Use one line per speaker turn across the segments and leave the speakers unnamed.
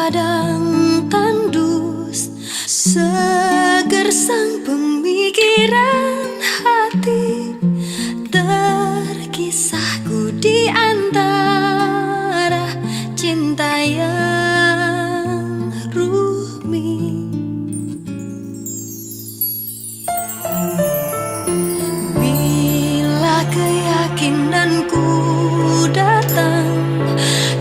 padang tandus, seger sang pemikiran hati, terkisahku di antara cinta yang rumit. Bila keyakinanku datang,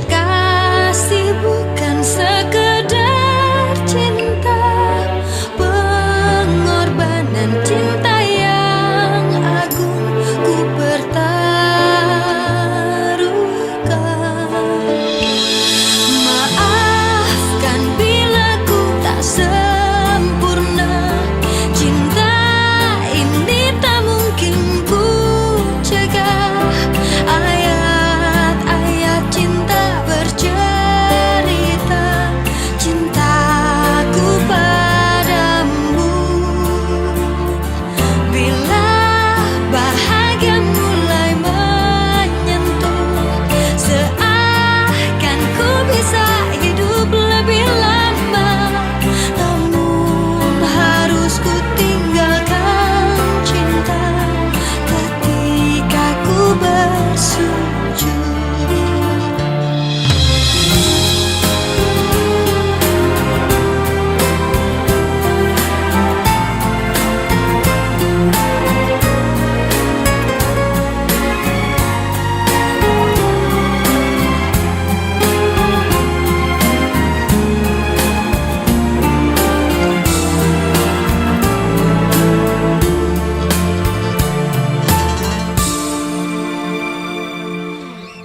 kasih bukan sekedar cinta, pengorbanan cinta yang agung ku pertaruhkan. Maafkan bila ku tak sempurna, cinta ini tak mungkin ku cegah. Ayat-ayat cinta bercerita cintaku padamu. Bila bahagia mulai menyentuh, seakan ku bisa hidup lebih lama, namun harus ku tinggalkan cinta ketika ku bersujud.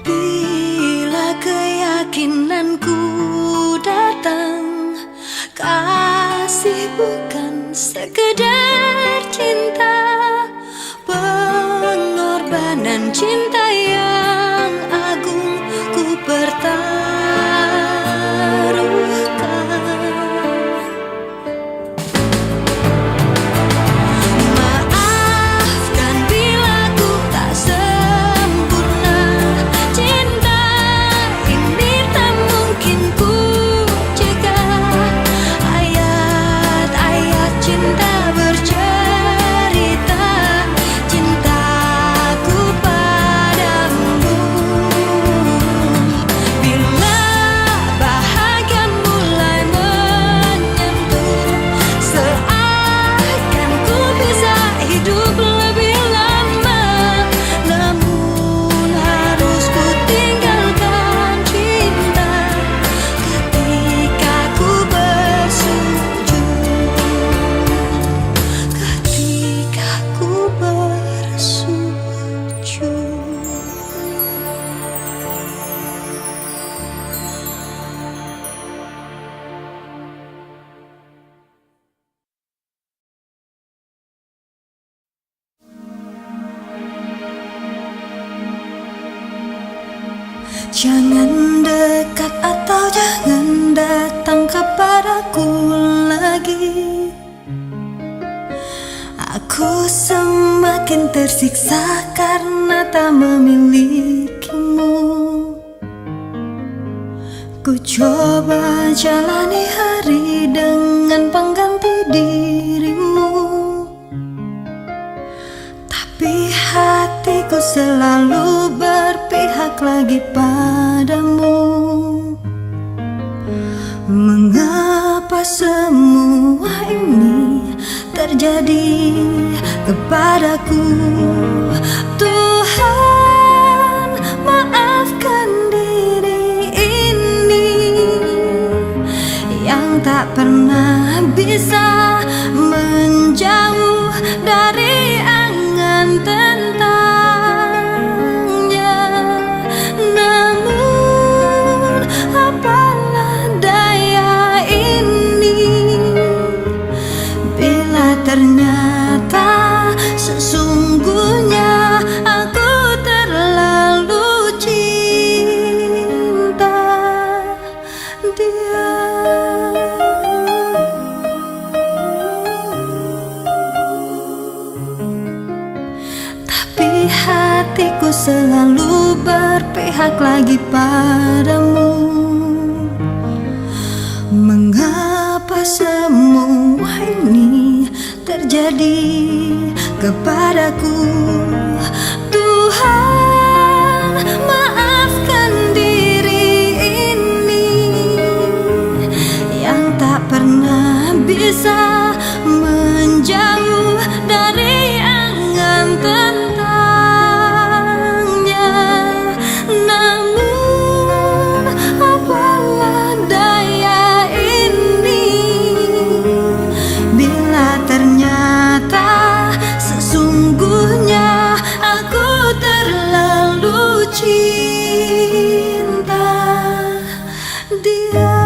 Bila keyakinanku datang, kasih bukan sekedar cinta, pengorbanan cinta yang agung ku pertaruhkan. Maafkan bila ku tak sempurna, cinta ini tak mungkin ku cegah. Ayat-ayat cinta bercerita cintaku padamu. Bila bahagia mulai menyentuh, seakan ku bisa hidup lebih lama, namun harus ku tinggalkan cinta ketika ku bersujud. Ketika ku bersujud. Jangan dekat atau jangan datang kepadaku lagi. Aku semakin tersiksa karena tak memilikimu. Ku coba jalani hari dengan pengganti dirimu, tapi hatiku selalu berpihak lagi padamu. Mengapa semua ini terjadi kepadaku? Tuhan, maafkan diri ini yang tak pernah bisa menjauh dari angan tentangnya. Namun apalah daya ini bila ternyata sesungguhnya aku terlalu cinta dia. Tapi hatiku selalu berpihak lagi padamu. Mengapa semua ini terjadi kepadaku? Tuhan, maafkan diri ini yang tak pernah bisa menjauh dari angan tentangnya. Namun apalah daya ini bila ternyata sesungguhnya aku terlalu cinta dia.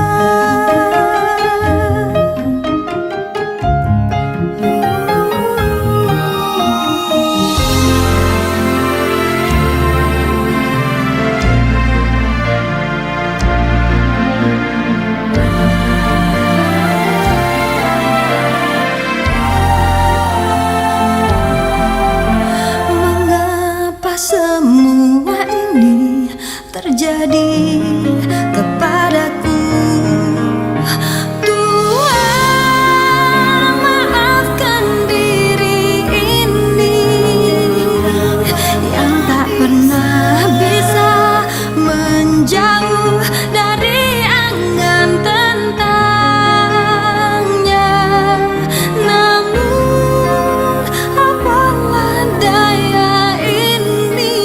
Mengapa semua ini terjadi kepadaku? Tuhan, maafkan diri ini yang tak pernah bisa menjauh dari angan tentangnya. Namun apalah daya ini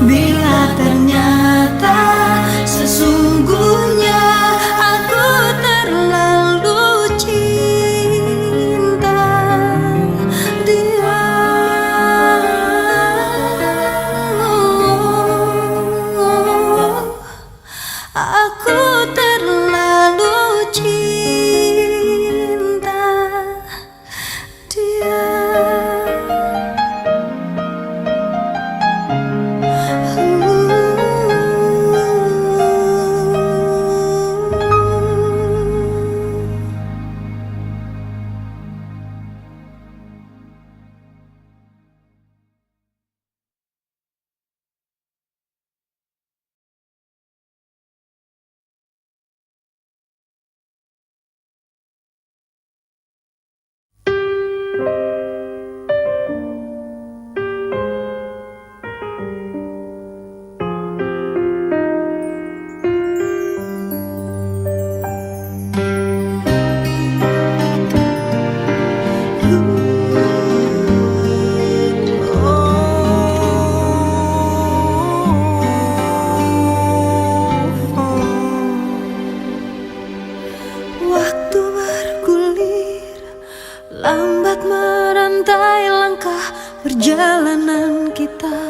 bila ternyata sesungguhnya aku terlalu cinta dia. Aku terlalu cinta dia. Waktu bergulir, lambat merantai langkah perjalanan kita.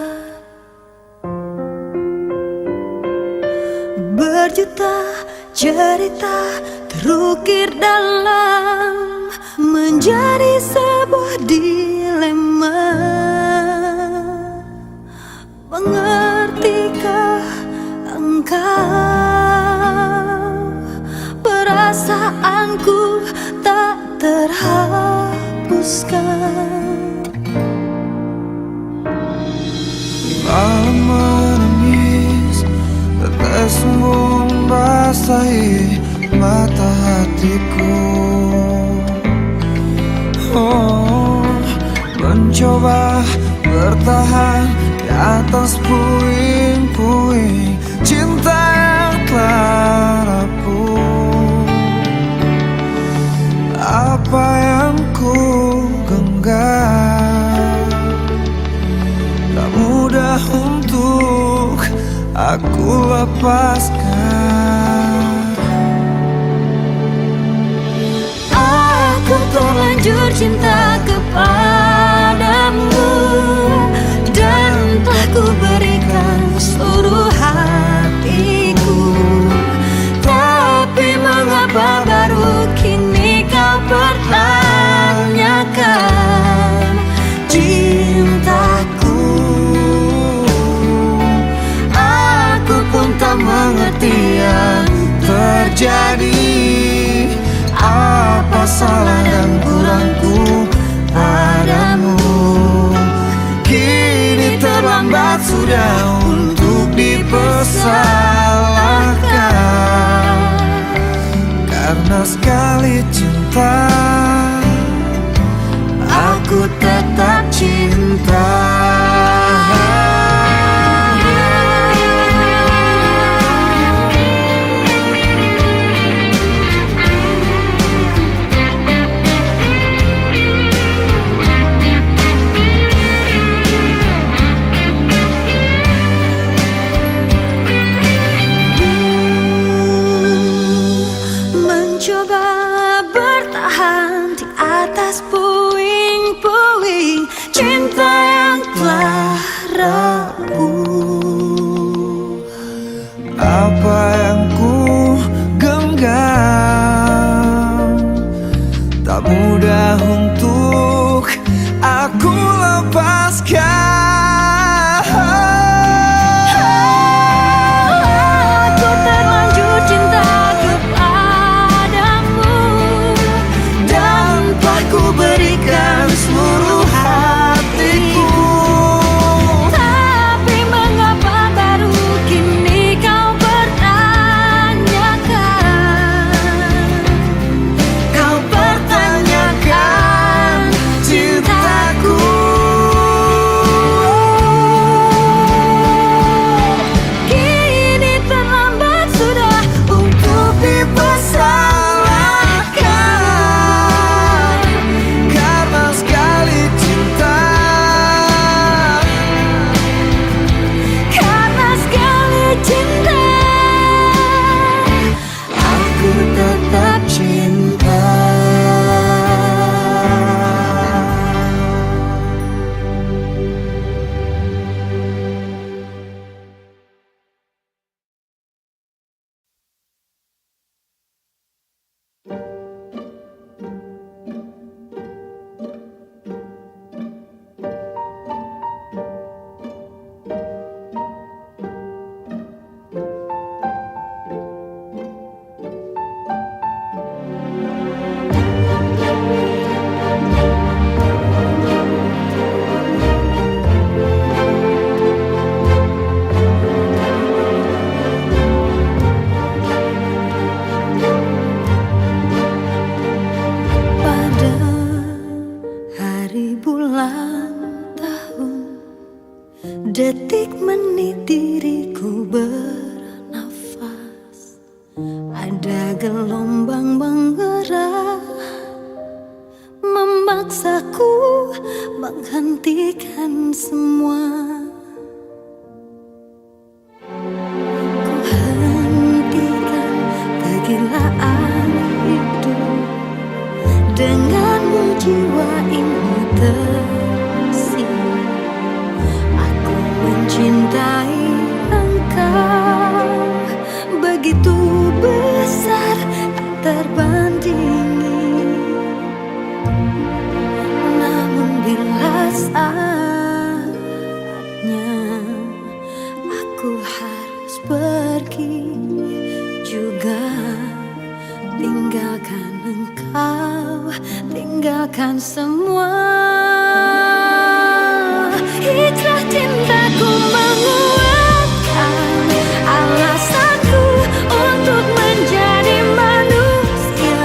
Berjuta cerita terukir dalam menjadi sebuah dilema. Mengertikah engkau? Perasaanku tak terhapuskan.
Malam menangis, tetesmu membasahi mata hatiku. Oh, mencoba bertahan di atas puing-puing cinta yang telah rapuh. Apa yang ku genggam tak mudah untuk aku lepaskan.
Aku terlanjur cinta kepadamu dan telah ku berikan seluruh hatiku. Tapi mengapa baru kini kau pertanyakan cintaku? Aku pun tak mengerti yang terjadi. Apa salah dan kurangku atas puing-puing cinta yang telah rapuh.
Apa yang ku genggam tak mudah untuk aku lepaskan.
Aku terlanjur cinta kepadamu dan
Tanpa ku berikan seluruh hatiku.
tapi mengapa baru kini kau pertanyakan?
Kau pertanyakan cintaku.
Kini terlambat sudah untuk
Dipersalahkan karena sekali cinta.
karena sekali cinta
Aku tetap cinta.
pada hari bulan tahun detik menit diriku bernafas, ada gelombang menggerak memaksaku menghentikan semua. Ku hentikan kegilaan hidup, denganmu jiwa ini tersirat. Aku mencintai engkau begitu besar tak terbandingi. Namun bila saatnya aku harus pergi juga, tinggalkan engkau, tinggalkan semua. Hijrah cintaku menguatkan alasanku untuk menjadi manusia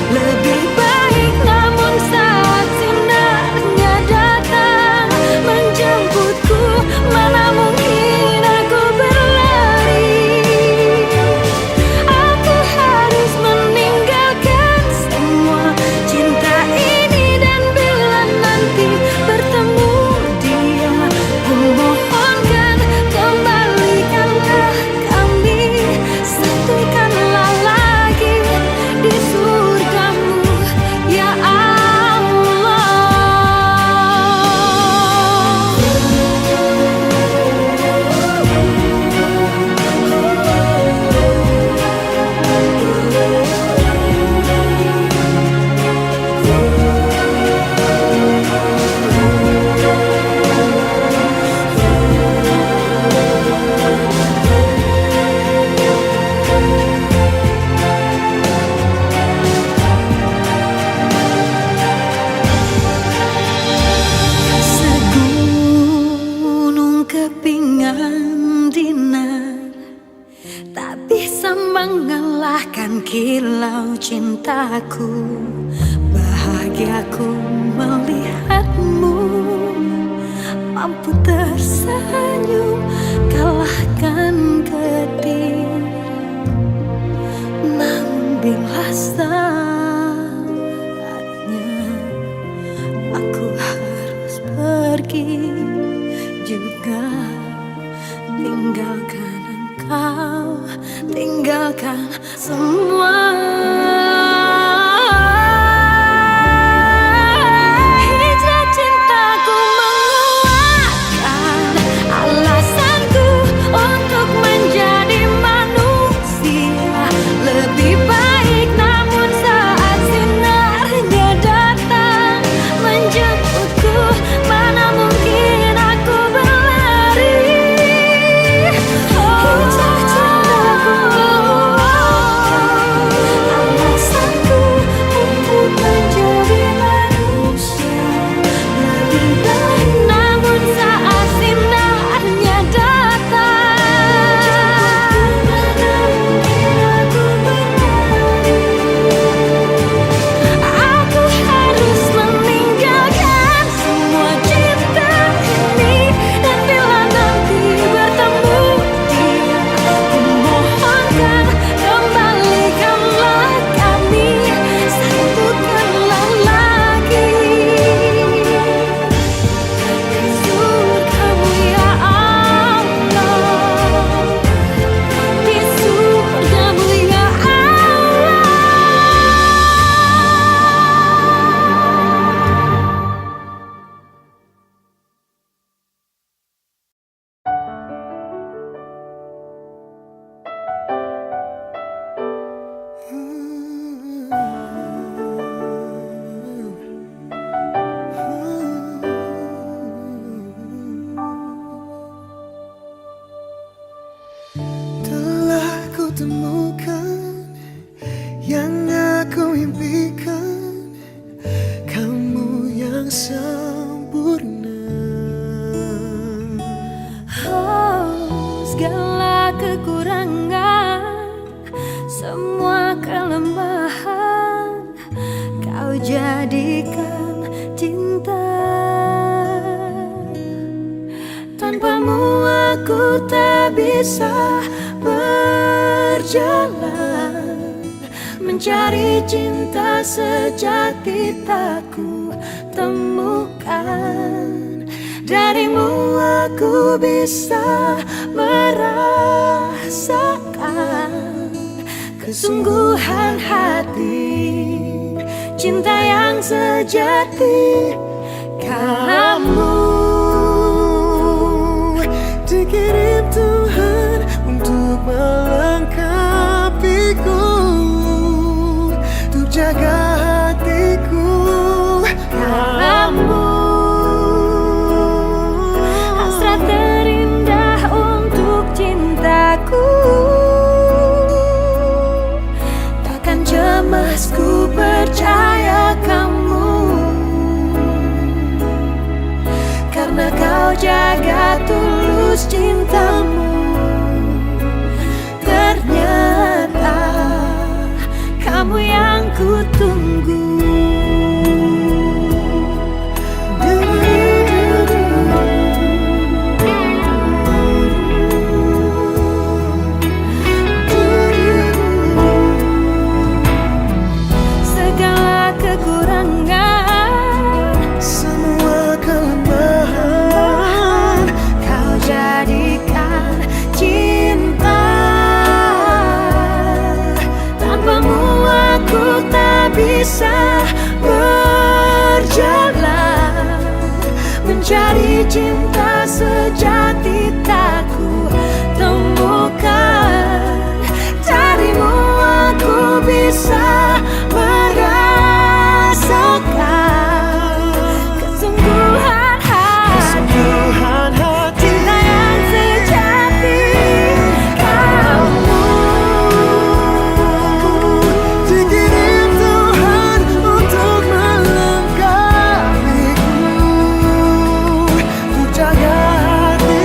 lebih baik. Namun saat sinarnya datang menjemputku, mana mungkin aku berlari. Aku harus meninggalkan semua cinta ini, dan bila nanti bertemu dia, ku mohonkan kembalikanlah kami, satukanlah lagi di surgamu, ya Allah. Segunung kepingan dinar tak bisa mengalahkan kilau cintaku. Bahagiaku melihatmu mampu tersenyum kalahkan kediri. Namun bila saatnya aku harus pergi juga, tinggalkan engkau, tinggalkan semua.
yang sempurna.
Oh, segala kekurangan, semua kelemahan Kau jadikan cinta. Tanpamu aku tak bisa berjalan, mencari cinta sejati tak ku temukan. Darimu aku bisa merasakan kesungguhan hati, cinta yang sejati. Kamu
dikirim Tuhan untuk melengkapiku, untuk jaga hatiku.
Kamu hasrat terindah untuk cintaku. Takkan cemas, ku percaya kamu, karena kau jaga tulus cintamu. Ternyata kamu yang ku tunggu. Segala kekurangan,
Semua kelemahan
Kau jadikan cinta. Tanpamu aku tak bisa berjalan, mencari cinta sejati tak ku temukan. Darimu aku bisa merasakan kesungguhan hati,
Tuhan hati.
cinta yang sejati. Kamu
Dikirim Tuhan untuk melengkapiku, untuk jaga hatiku.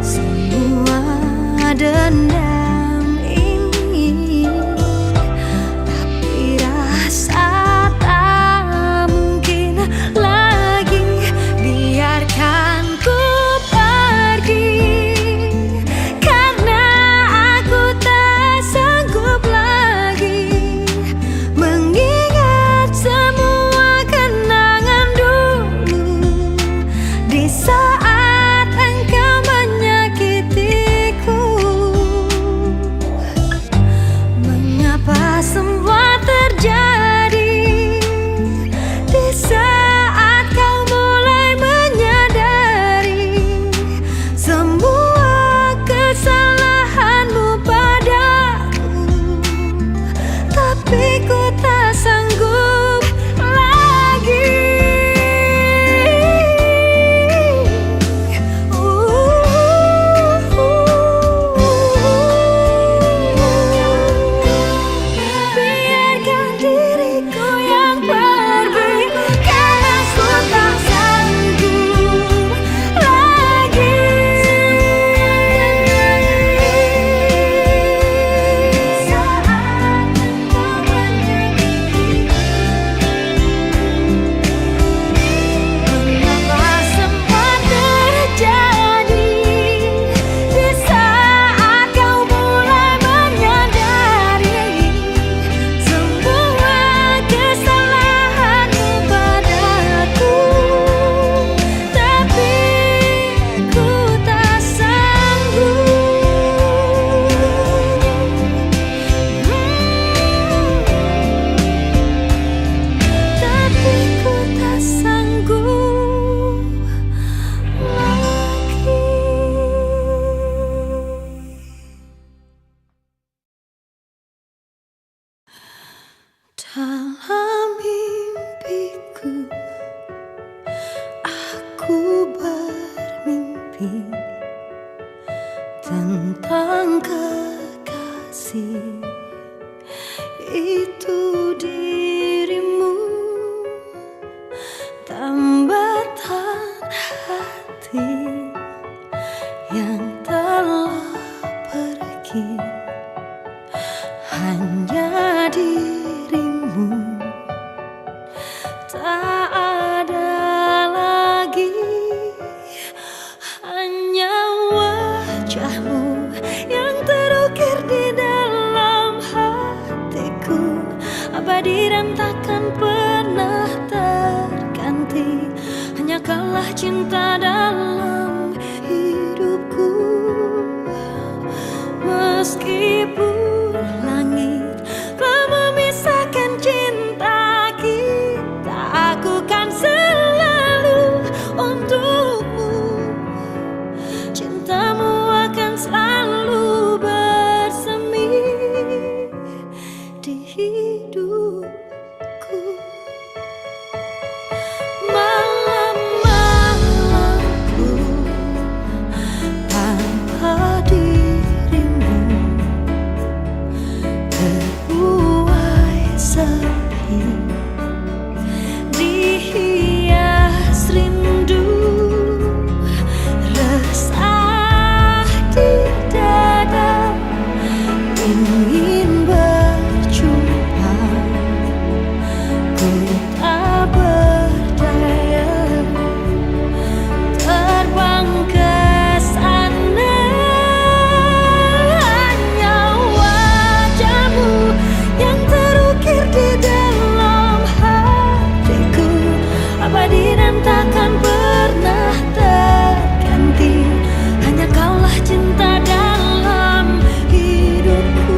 semua dendam ini, tapi rasa tak mungkin lagi biarkan ku pergi, karena aku tak sanggup lagi mengingat semua kenangan dulu di saat engkau menyakitiku. Mengapa semua terjadi di saat kau mulai menyadari semua kesalahanmu padaku, tapi ku tak sanggup lagi. Biarkan diriku yang pergi, karena ku tak sanggup lagi. Saat engkau menyakitiku, mengapa semua terjadi di saat kau mulai menyadari semua kesalahanmu padaku, tapi ku tak sanggup. Tapi ku tak sanggup lagi. Dalam mimpiku, aku bermimpi tentang kekasih itu, dirimu tambatan hati yang telah pergi. Hanya dirimu, tak ada lagi. Hanya wajahmu yang terukir di dalam hatiku, abadi dan takkan pernah terganti. Hanya kaulah cinta dalam hidupku. Meskipun langit telah memisahkan cinta kita, aku kan selalu untukmu. Cintamu akan selalu bersemi di hidupku. Malam-malamku tanpa dirimu terbuai sepi, dihias rindu, resah di dada, ingin berjumpa, ku tak berdaya terbang ke sana. Hanya wajahmu yang terukir di dalam hatiku, abadi dan takkan pernah terganti. Hanya kaulah cinta dalam hidupku.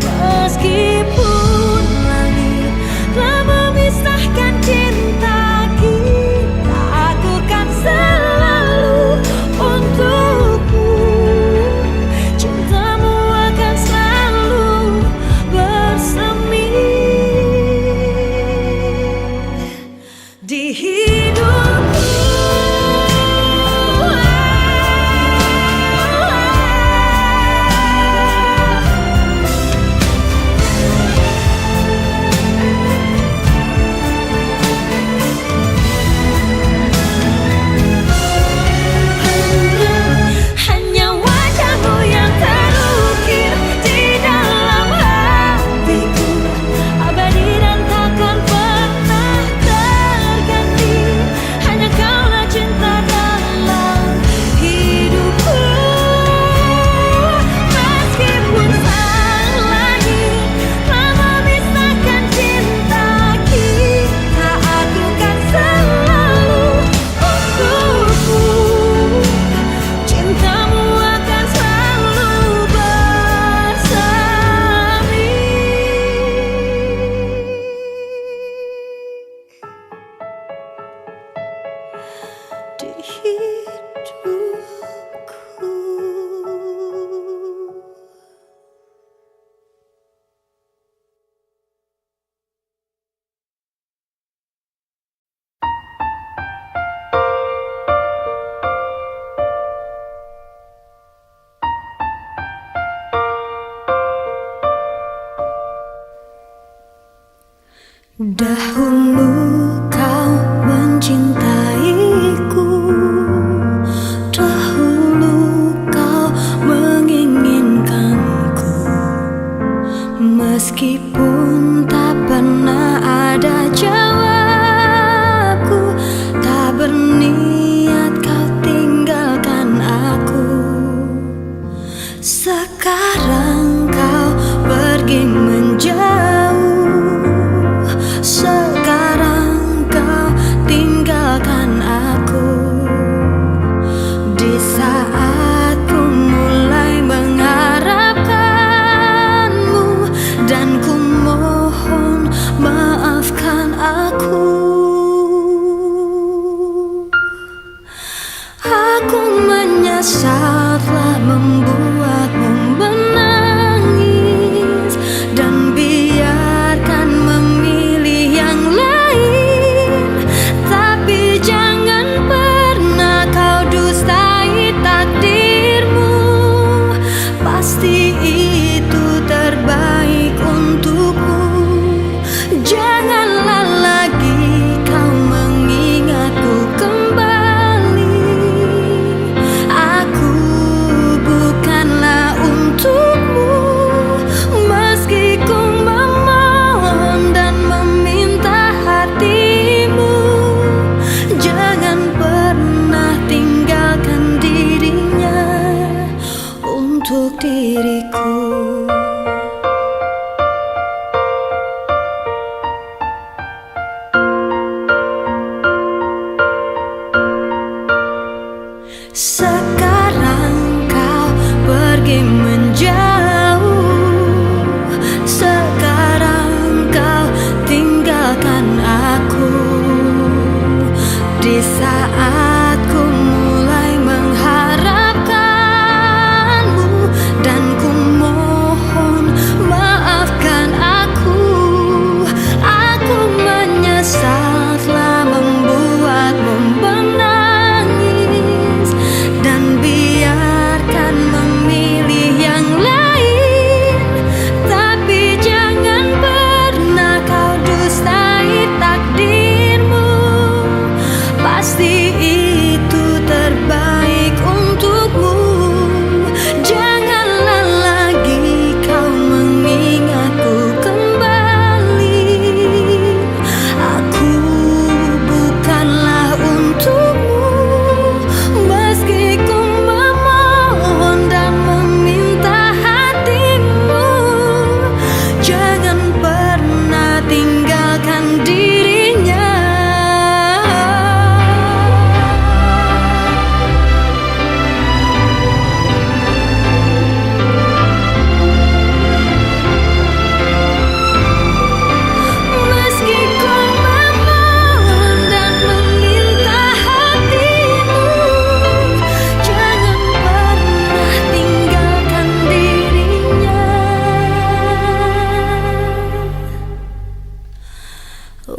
Meskipun langit telah memisahkan cinta kita, aku kan selalu untukmu. Cintamu akan selalu bersemi di hidupku. hidupku. Dahulu kau mencintaiku, dahulu kau menginginkanku, meskipun tak pernah ada jawabku, tak berniat kau tinggalkan aku. Sekarang kau pergi menjauh, sekarang kau tinggalkan aku. Di saat ku mulai mengharapkanmu, dan ku mohon maafkan aku. Aku menyesal telah membuatmu menangis, dan biarkan memilih yang lain. Tapi jangan pernah kau dustai takdirmu, pasti itu terbaik untukmu. Janganlah lagi kau mengingatku kembali. Aku bukanlah untukmu, meski ku memohon dan meminta hatimu. Jangan pernah tinggalkan dirinya untuk diriku. Sekarang kau pergi menjauh, sekarang kau tinggalkan aku. Di saat ku mulai mengharapkanmu, dan ku mohon maafkan aku. Aku menyesal telah membuatmu menangis, dan biarkan memilih yang lain. Tapi jangan pernah kau dustai takdirmu, pasti itu terbaik untukmu. Janganlah lagi kau mengingatku kembali. Aku bukanlah untukmu, meski ku memohon dan meminta hatimu. Jangan pernah tinggalkan dirinya. Meski ku memohon dan meminta hatimu, jangan pernah tinggalkan dirinya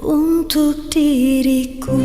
untuk diriku.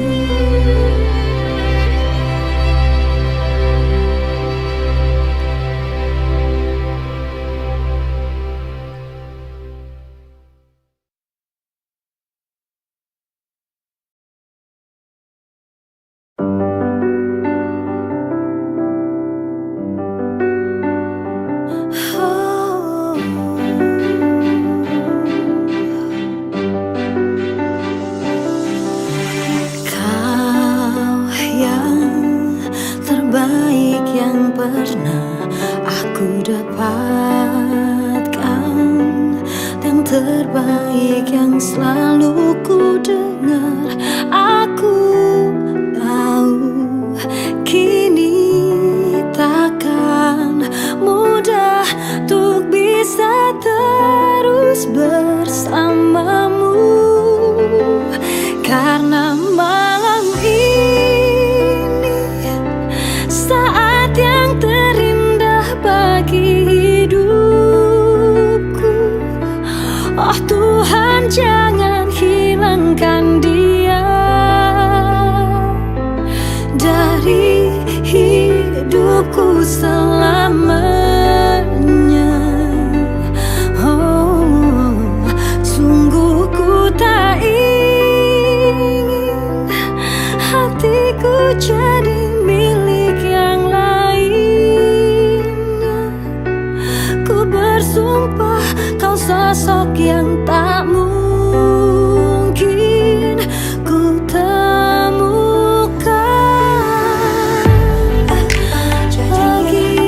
Kau yang terbaik yang pernah aku dapatkan, yang terbaik yang selalu ku dengar. Aku tahu kini takkan mudah untuk bisa terus bersamamu, karena malam ini hidupku selamanya. Oh, sungguh ku tak ingin hatiku jadi milik yang lainnya. Ku bersumpah kau sosok yang tak mungkin ku temukan lagi.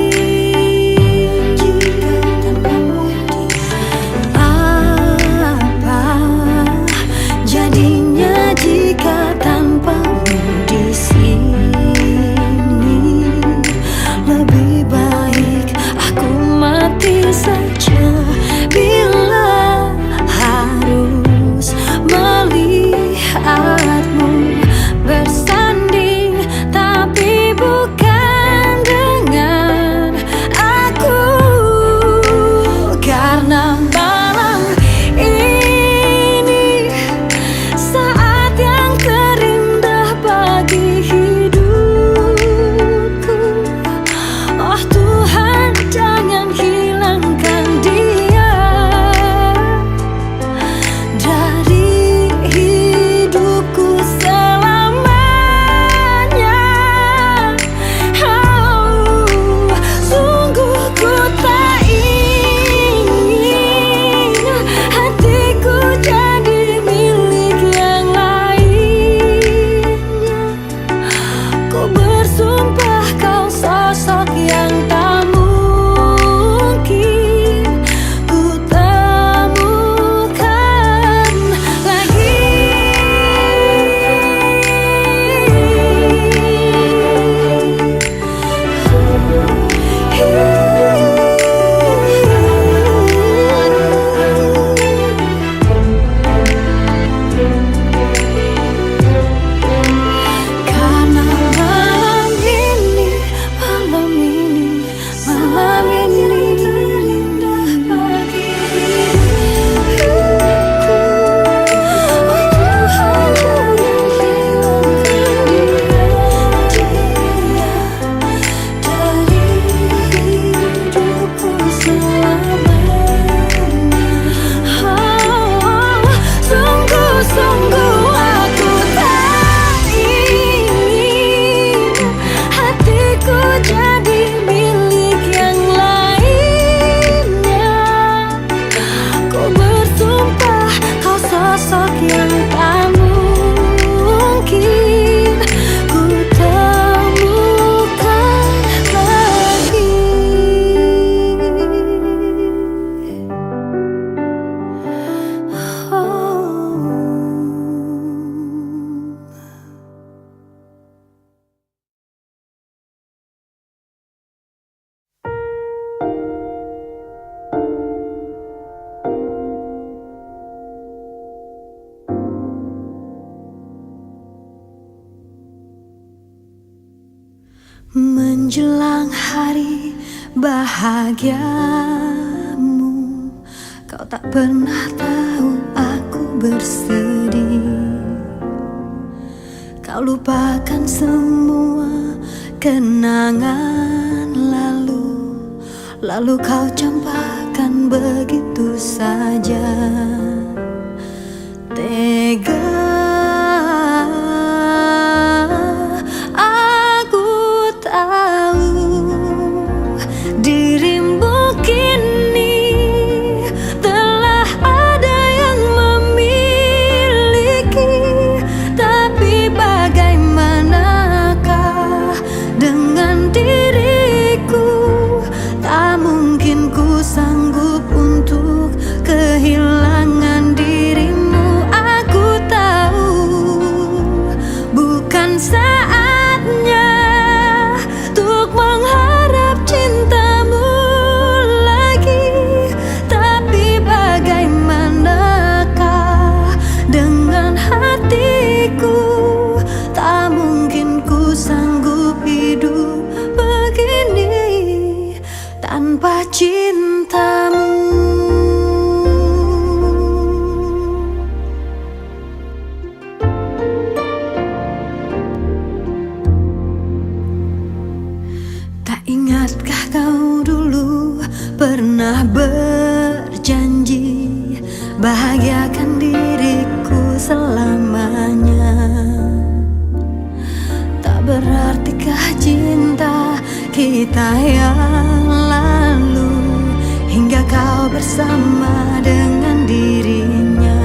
Apa jadinya jika tanpamu di sini? Lebih baik aku mati saja bila harus melihatmu bersanding, tapi bukan dengan aku. Karena malam ini saat yang terindah bagi hidupku. Oh Tuhan, jangan hilangkan dia dari hidupku selamanya. Oh, sungguh ku tak ingin hatiku jadi milik yang lainnya. Ku bersumpah kau sosok yang tak mungkin ku temukan lagi. Karena malam ini terindah bagi hidupku. Oh Tuhan, jangan hilangkan dia dari hidupku selamanya. Oh, sungguh-sungguh aku tak ingin hatiku jadi milik yang lainnya. Ku bersumpah kau sosok yang tak mungkin ku temukan lagi. Menjelang hari bahagiamu, kau tak pernah tahu aku bersedih. Kau lupakan semua kenangan lalu kau campakkan begitu saja. Tega aku tahu dirimu kini telah ada yang memiliki. Tapi bagaimanakah dengan diriku? Tak mungkin ku sanggup untuk kehilangan dirimu. Aku tahu bukan saatnya untuk mengharap cintamu lagi. Tapi bagaimanakah dengan hatiku? Tak mungkin ku sanggup hidup begini tanpa cintamu. Ingatkah kau dulu pernah berjanji bahagiakan diriku selamanya? Tak berartikah cinta kita yang lalu hingga kau bersama dengan dirinya?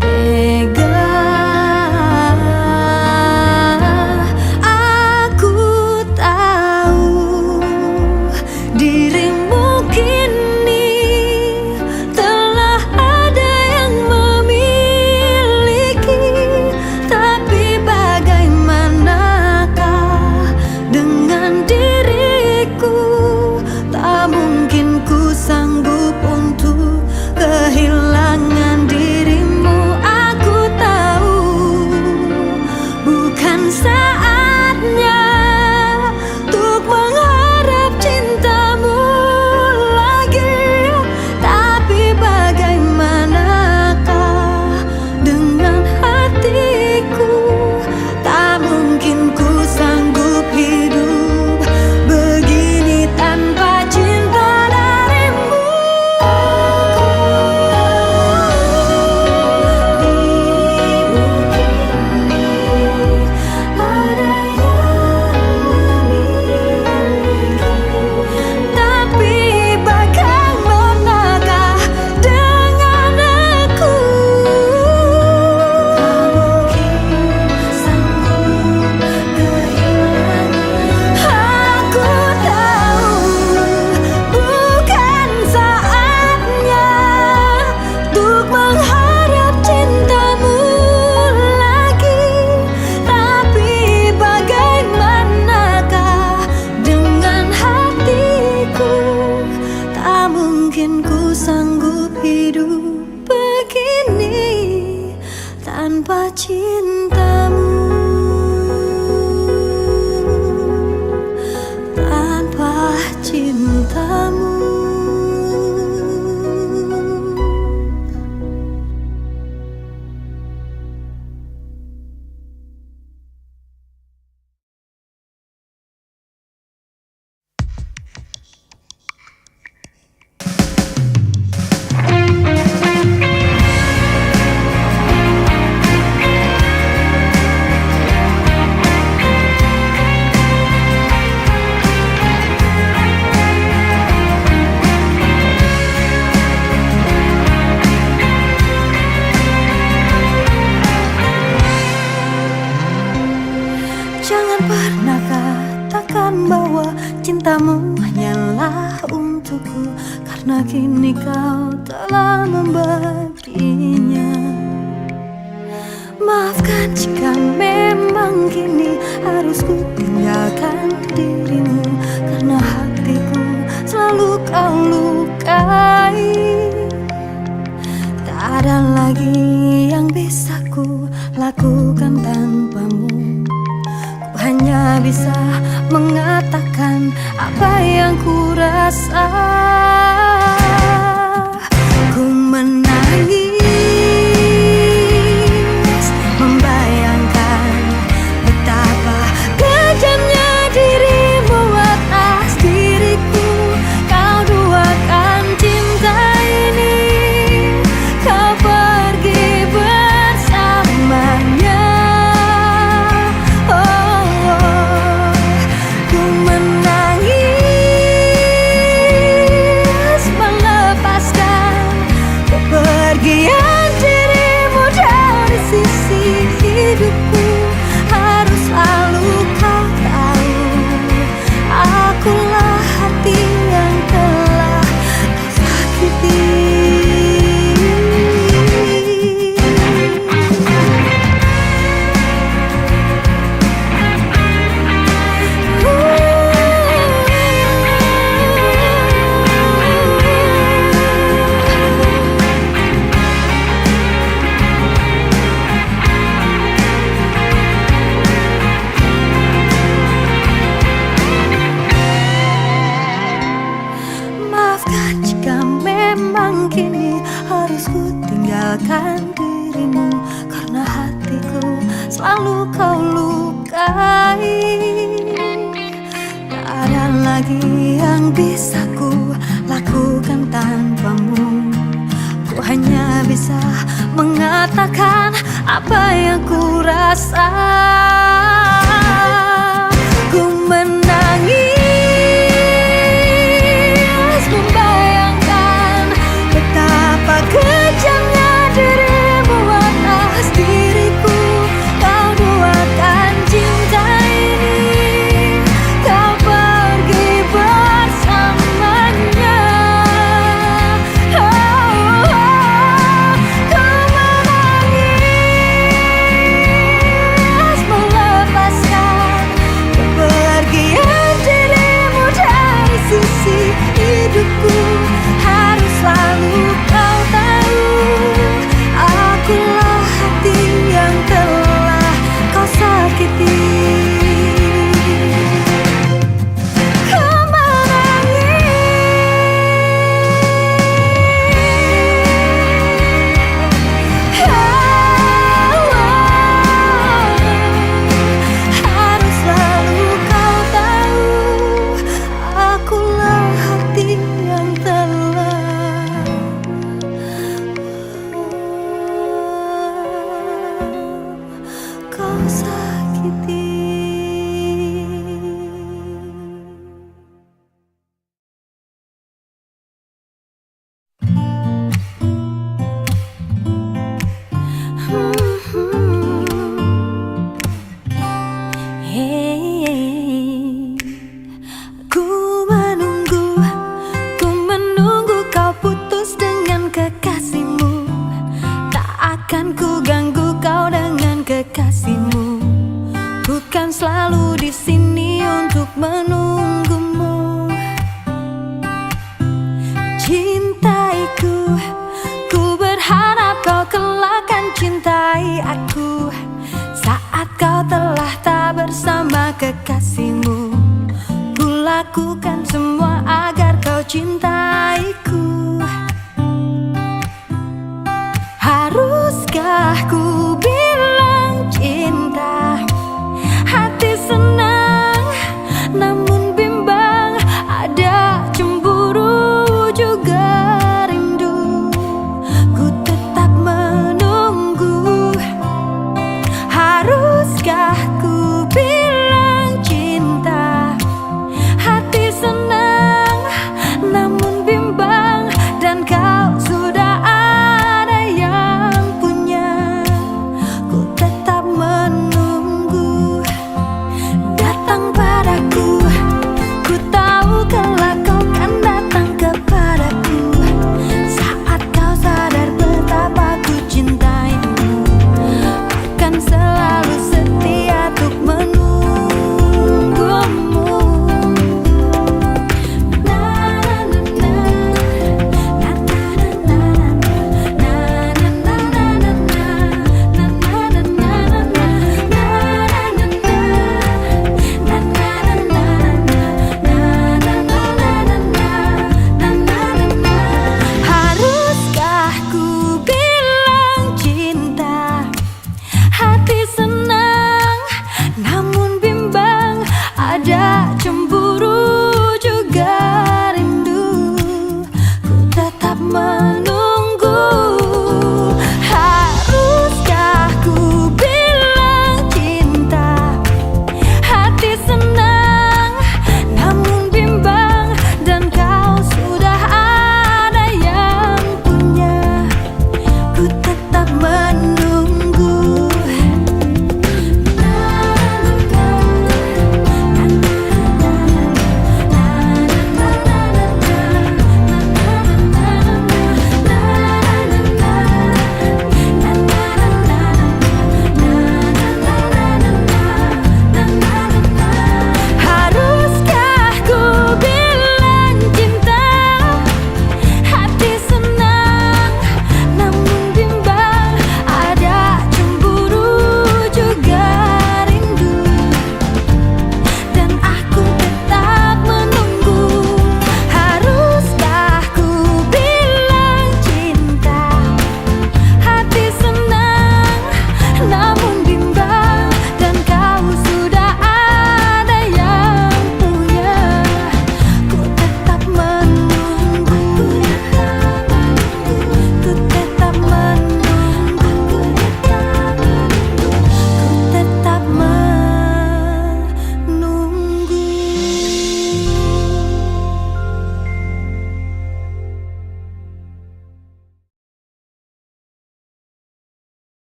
Tega aku tahu dirimu kini telah ada yang memiliki, tapi bagaimanakah dengan diriku? Tak mungkin ku sanggup untuk kehilangan dirimu. Aku tahu bukan saatnya untuk mengharap cintamu lagi, tapi bagaimanakah dengan hatiku? Tak mungkin ku sanggup hidup begini tanpa cinta darimu. Dirimu kini ada yang memiliki, tapi bagaimanakah dengan aku? Tak mungkin sanggup kehilangan. Aku tahu bukan saatnya untuk mengharap cintamu lagi, tapi bagaimanakah dengan hatiku? Tak mungkin ku sanggup hidup begini tanpa cintamu, tanpa cintamu. Jangan pernah katakan bahwa cintamu hanyalah untukku, karena kini kau telah membaginya. Maafkan jika memang kini harus ku tinggalkan dirimu, karena hatiku selalu kau lukai. Tak ada lagi yang bisa ku lakukan tanpamu. Hanya bisa mengatakan apa yang ku rasa. Ku menangis membayangkan betapa kejamnya dirimu atas diriku. Kau duakan cinta ini, kau pergi bersamanya. Ku menangis melepaskan kepergian dirimu dari sisi hidupku. Harus selalu kau tahu, akulah hati yang telah kau sakiti. Maafkan jika memang kini harus ku tinggalkan dirimu, karena hatiku selalu kau lukai. lagi yang bisa ku lakukan tanpamu. Ku hanya bisa mengatakan apa yang ku rasa. Ku menangis membayangkan betapa kejamnya dirimu atas diriku. Kau duakan cinta ini, kau pergi bersamanya. Oh, oh, ku menangis melepaskan kepergian dirimu dari sisi hidupku. Harus selalu kau tahu, akulah hati yang telah kau sakiti. Ku harus selalu kau tahu, akulah hati yang telah kau sakiti. Ku menunggu kau putus dengan kekasihmu. Tak akan ku ganggu kau dengan kekasihmu. Ku kan selalu di sini untuk menunggumu. Cintaiku, ku berharap kau kelak akan cintai aku. Saat kau telah tak bersama kekasihmu, ku lakukan semua agar kau cintaiku. Haruskah ku bilang cinta? Hati senang, namun bimbang. Ada cemburu juga rindu. Ku tetap menunggu. Haruskah ku bilang cinta? Hati senang, namun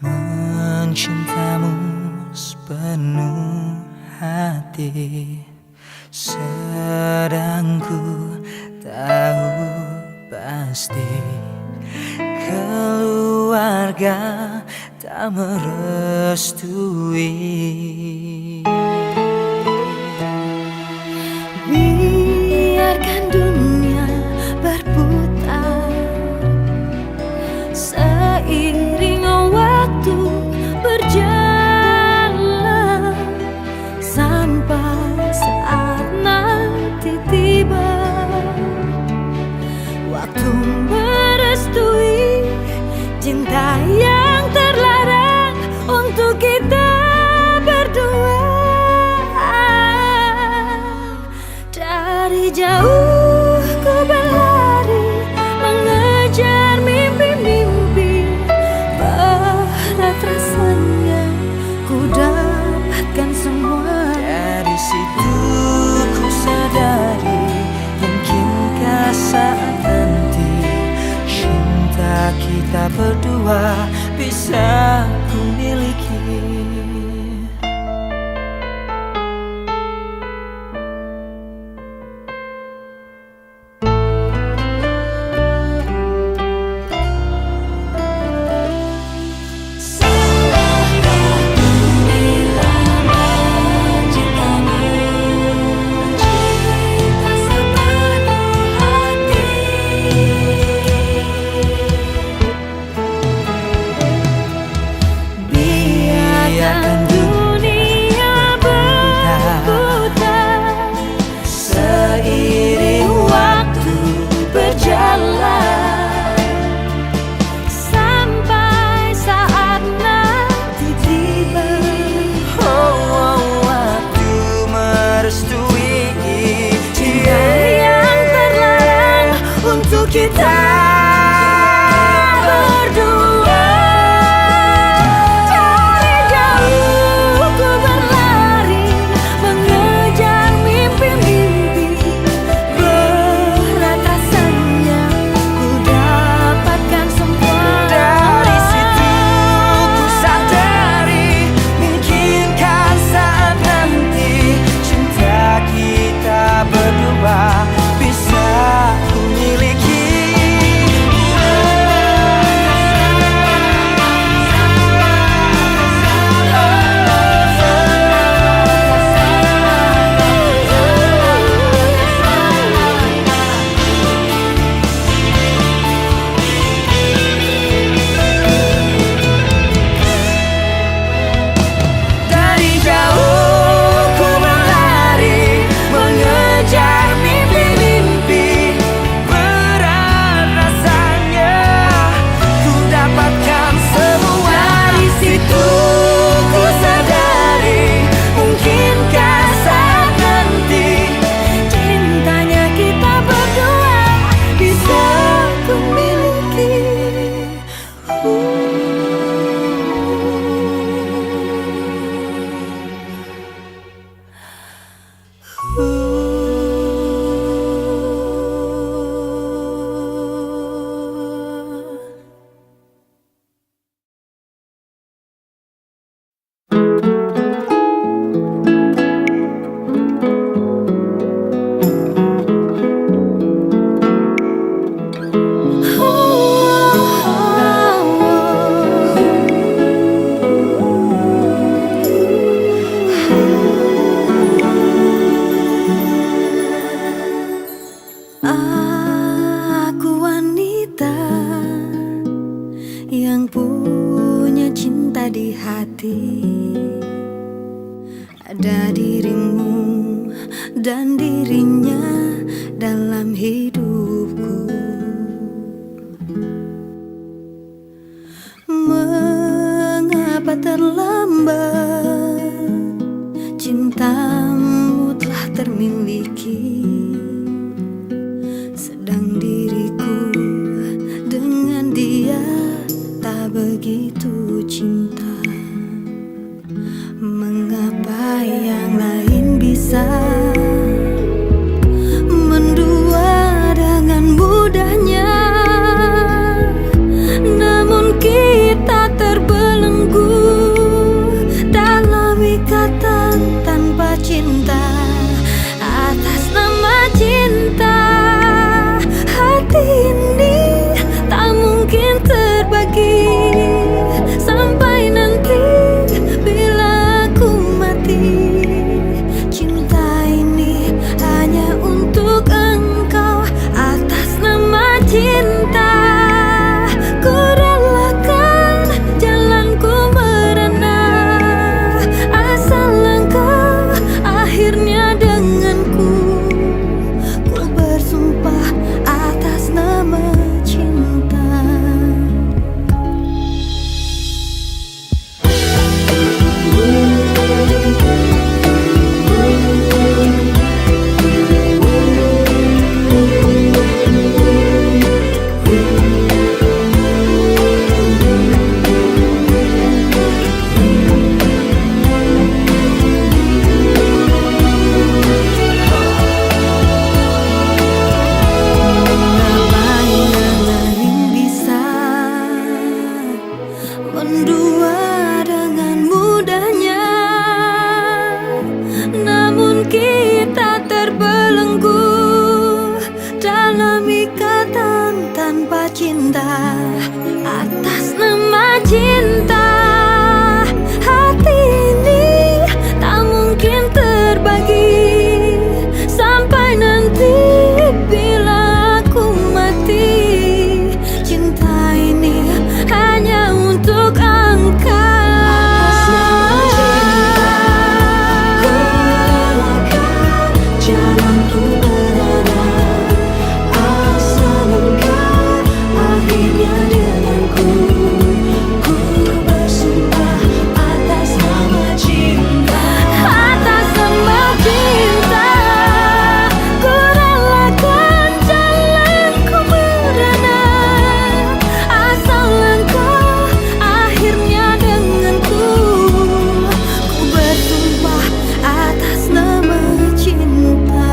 mencintamu sepenuh hati, sedang ku tahu pasti keluarga tak merestui.
Biarkan dunia berputar seiring waktu berjalan, sampai saat nanti tiba waktu merestui cinta yang terlarang untuk kita berdua. Dari jauh ku berlari mengejar mimpi-mimpi, berat rasanya ku dapatkan semua.
Dari situ ku sadari, mungkinkah saat nanti cinta kita berdua bisa ku miliki.
Kita berdua. Dari jauh ku berlari mengejar mimpi-mimpi, berat rasanya ku dapatkan semua.
Dari situ ku sadari, mungkinkah saat nanti cinta kita berdua bisa ku miliki.
Aku wanita yang punya cinta di hati. Ada dirimu dan dirinya dalam hidupku. Mengapa terlambat cintamu telah termiliki, sedang diriku dengan dia tak begitu cinta. Mengapa yang lain bisa mendua dengan mudahnya, Mendua dengan mudahnya, namun kita terbelenggu dalam ikatan tanpa cinta. Atas nama cinta, hati ini tak mungkin terbagi sampai nanti bila aku mati. Cinta ini hanya untuk engkau. Atas nama cinta, ku relakan jalanku berada. Asal engkau akhirnya denganku. Ku bersumpah atas nama cinta. Atas nama cinta, ku relakan jalanku berada. Asal engkau akhirnya denganku. Ku bersumpah atas nama cinta.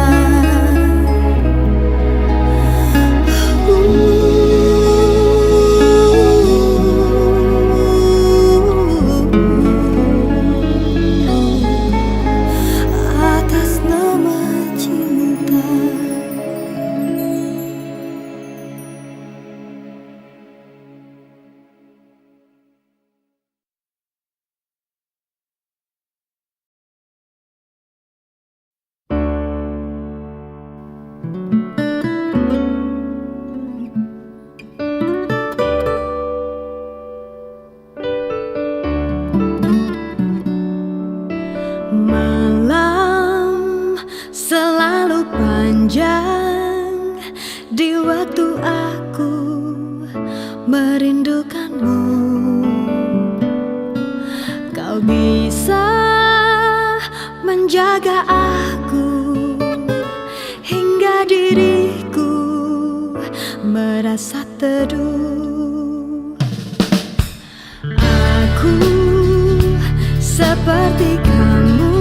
Atas nama cinta. Malam selalu panjang di waktu aku merindukanmu. Kau bisa menjaga aku hingga diriku merasa teduh. Aku seperti kamu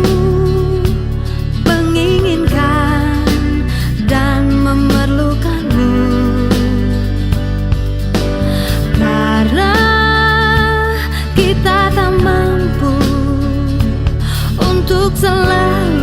menginginkan dan memerlukanmu, karena kita tak mampu untuk selalu